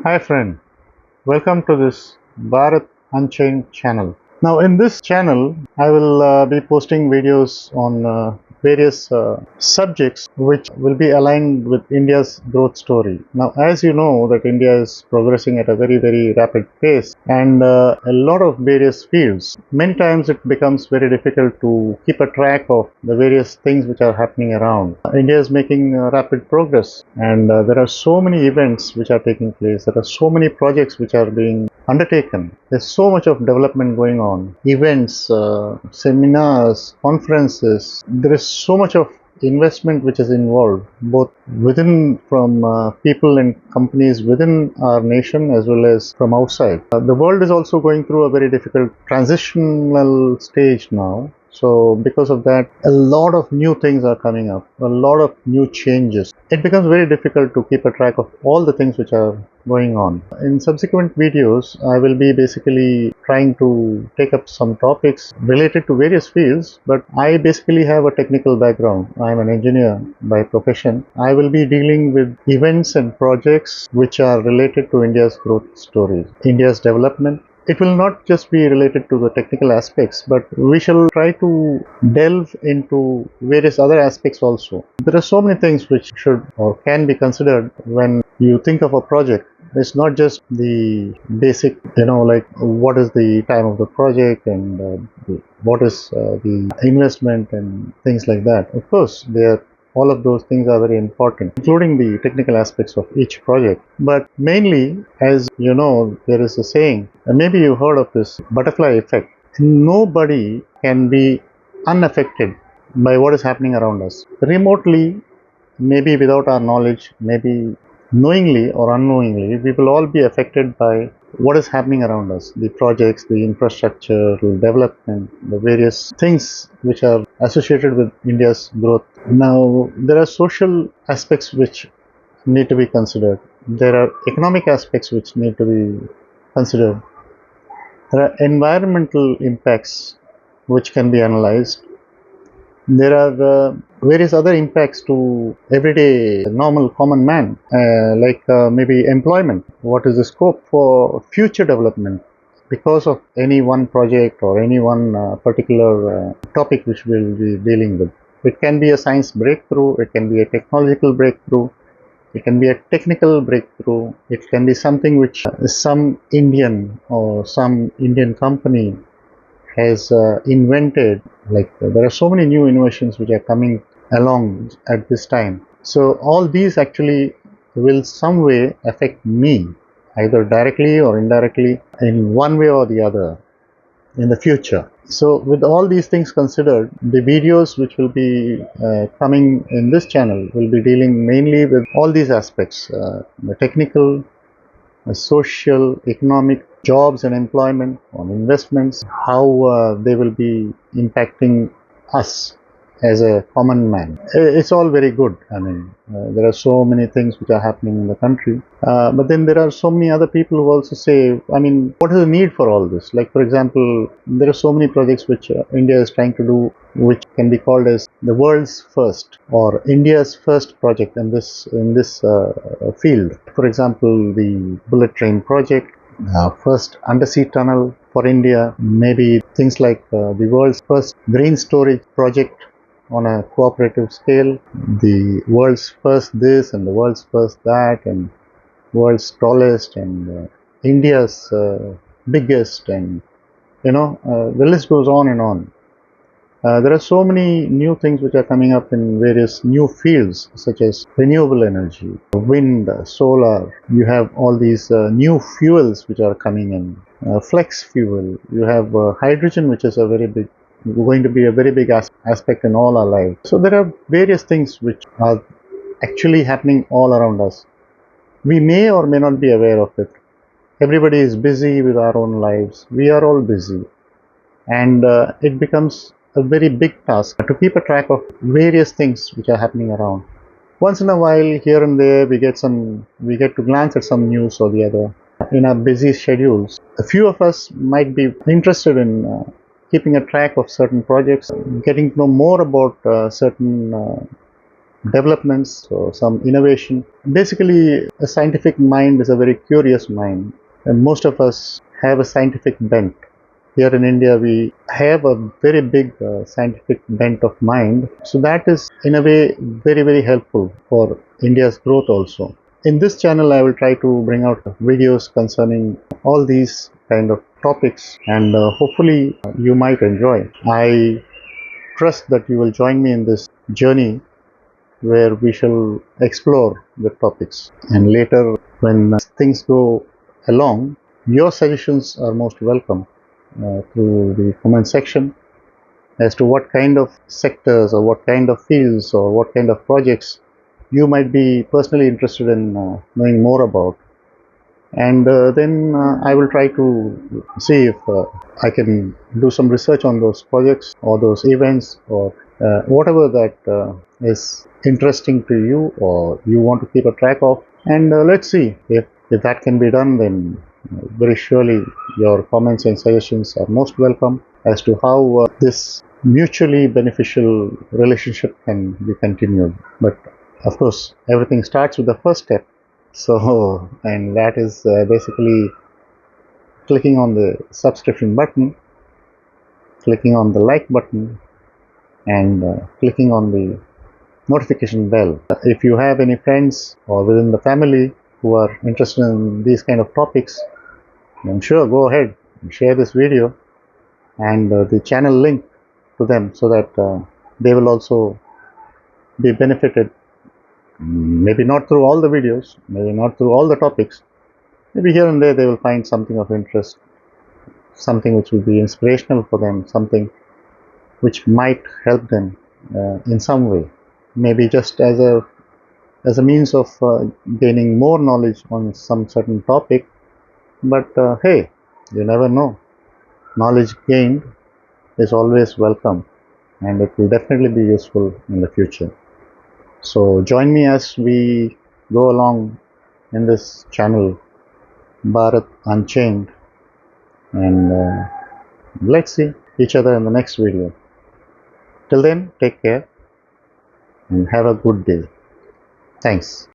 Hi friend, welcome to this Bharat Unchained channel. Now in this channel I will be posting videos on various subjects which will be aligned with India's growth story. Now as you know that India is progressing at a very rapid pace and a lot of various fields. Many times it becomes very difficult to keep a track of the various things which are happening around. India is making rapid progress and there are so many events which are taking place. There are so many projects which are being undertaken. There's so much of development going on. Events, seminars, conferences. There is so much of investment which is involved, both within from people and companies within our nation as well as from outside. The world is also going through a very difficult transitional stage now. So because of that, a lot of new things are coming up, a lot of new changes. It becomes very difficult to keep a track of all the things which are going on. In subsequent videos, I will be basically trying to take up some topics related to various fields, but I basically have a technical background. I am an engineer by profession. I will be dealing with events and projects which are related to India's growth story, India's development. It will not just be related to the technical aspects, but we shall try to delve into various other aspects also. There are so many things which should or can be considered when you think of a project. It's not just the basic, like what is the time of the project and what is the investment and things like that. Of course, all of those things are very important, including the technical aspects of each project. But mainly, as you know, there is a saying, and maybe you heard of this butterfly effect. Nobody can be unaffected by what is happening around us. Remotely, maybe without our knowledge, maybe knowingly or unknowingly, we will all be affected by what is happening around us, the projects, the infrastructure, the development, the various things which are associated with India's growth. Now, there are social aspects which need to be considered. There are economic aspects which need to be considered. There are environmental impacts which can be analyzed. There are various other impacts to everyday normal common man, like maybe employment. What is the scope for future development because of any one project or any one particular topic which we'll be dealing with? It can be a science breakthrough, it can be a technological breakthrough, it can be a technical breakthrough, it can be something which some Indian or some Indian company has invented. Like there are so many new innovations which are coming along at this time. So all these actually will some way affect me, either directly or indirectly, in one way or the other in the future. So with all these things considered, the videos which will be coming in this channel will be dealing mainly with all these aspects, the technical, social, economic, jobs and employment, on investments, how they will be impacting us as a common man. It's all very good. I mean, there are so many things which are happening in the country, but then there are so many other people who also say, I mean, what is the need for all this? Like, for example, there are so many projects which India is trying to do, which can be called as the world's first or India's first project in this field. For example, the bullet train project, first undersea tunnel for India, maybe things like the world's first green storage project on a cooperative scale, the world's first this and the world's first that, and world's tallest and India's biggest, and the list goes on and on. There are so many new things which are coming up in various new fields, such as renewable energy, wind, solar. You have all these new fuels which are coming in, flex fuel. You have hydrogen, which is going to be a very big aspect in all our lives. So there are various things which are actually happening all around us. We may or may not be aware of it. Everybody is busy with our own lives. We are all busy, and it becomes a very big task to keep a track of various things which are happening around. Once in a while, here and there, we get to glance at some news or the other in our busy schedules. A few of us might be interested in keeping a track of certain projects, getting to know more about certain developments or some innovation. Basically, a scientific mind is a very curious mind, and most of us have a scientific bent. Here in India, we have a very big scientific bent of mind. So that is, in a way, very, very helpful for India's growth also. In this channel, I will try to bring out videos concerning all these kind of topics, and hopefully you might enjoy. I trust that you will join me in this journey where we shall explore the topics. And later, when things go along, your suggestions are most welcome through the comment section as to what kind of sectors or what kind of fields or what kind of projects you might be personally interested in knowing more about. And then I will try to see if I can do some research on those projects or those events or whatever that is interesting to you or you want to keep a track of. And let's see if that can be done. Then very surely your comments and suggestions are most welcome as to how this mutually beneficial relationship can be continued. But of course, everything starts with the first step. So, and that is basically clicking on the subscription button, clicking on the like button, and clicking on the notification bell. If you have any friends or within the family who are interested in these kind of topics, then sure, go ahead and share this video and the channel link to them so that they will also be benefited. Maybe not through all the videos, maybe not through all the topics. Maybe here and there they will find something of interest, something which will be inspirational for them, something which might help them in some way. Maybe just as a means of gaining more knowledge on some certain topic. But hey, you never know. Knowledge gained is always welcome, and it will definitely be useful in the future. So join me as we go along in this channel, Bharat Unchained, and let's see each other in the next video. Till then, take care and have a good day. Thanks.